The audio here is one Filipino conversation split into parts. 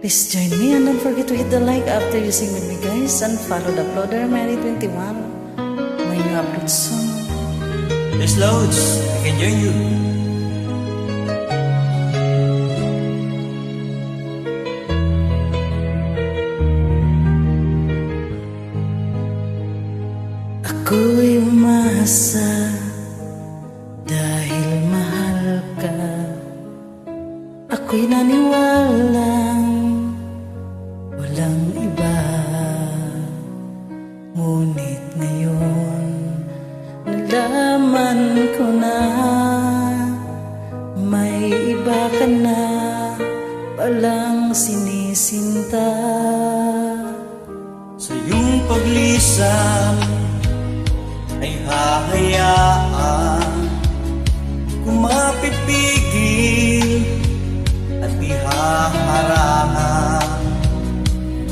Please join me and don't forget to hit the like after you sing with me, guys, and follow the uploader Mary21. My new upload soon. There's loads, I can join you. Ako'y umasa dahil mahal ka. Ako'y naniwalang walang iba. Ngunit ngayon nalaman ko na may iba ka na palang sinisinta. Sa iyong paglisan ay hahayaan kung mapipigil at ihaharangan.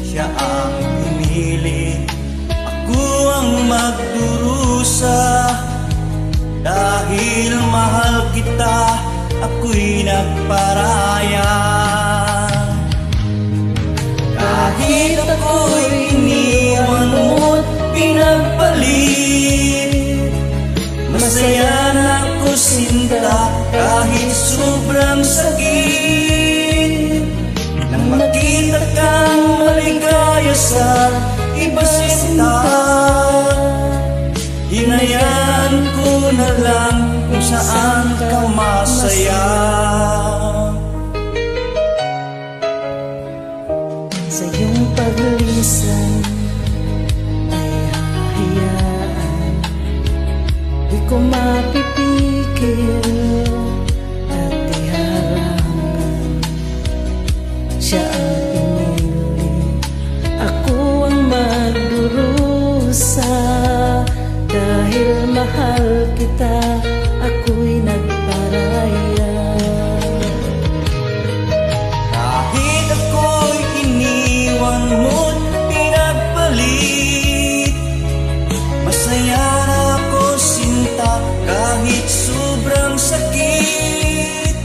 Siya ang pumili, ako ang magdurusa. Dahil mahal kita, ako'y nagparaya. Kahit ako'y iniwan mo't pinagpalit, masaya na ako sinta kahit sobrang sakit. Nang makita kang maligaya sa iba sinta, hinayaan ko na lang kung saan ka masaya. Sa iyong paglisan ay hahayaan, di ko mapipigil at iharangan. Siya ang pinili, ako ang magdurusa. Dahil mahal kita, ako'y nagparaya. Kahit ako'y iniwan mo't pinagpalit, masaya na ako sinta kahit sobrang sakit.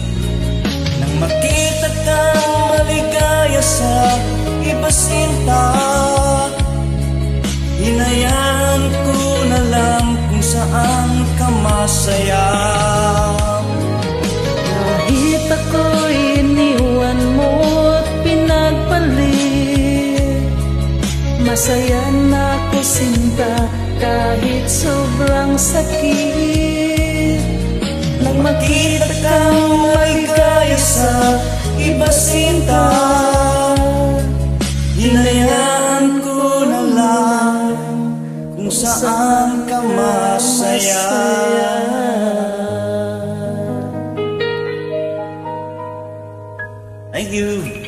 Nang makita kang maligaya sa iba sinta, hinayaan ko na lang kung saan ka masaya. Kahit ako'y iniwan mo't pinagpalit, masaya na ako sinta kahit sobrang sakit. Nang makita kang maligaya sa iba sinta, hinayaan ko na lang kung saan ka masaya. Thank you.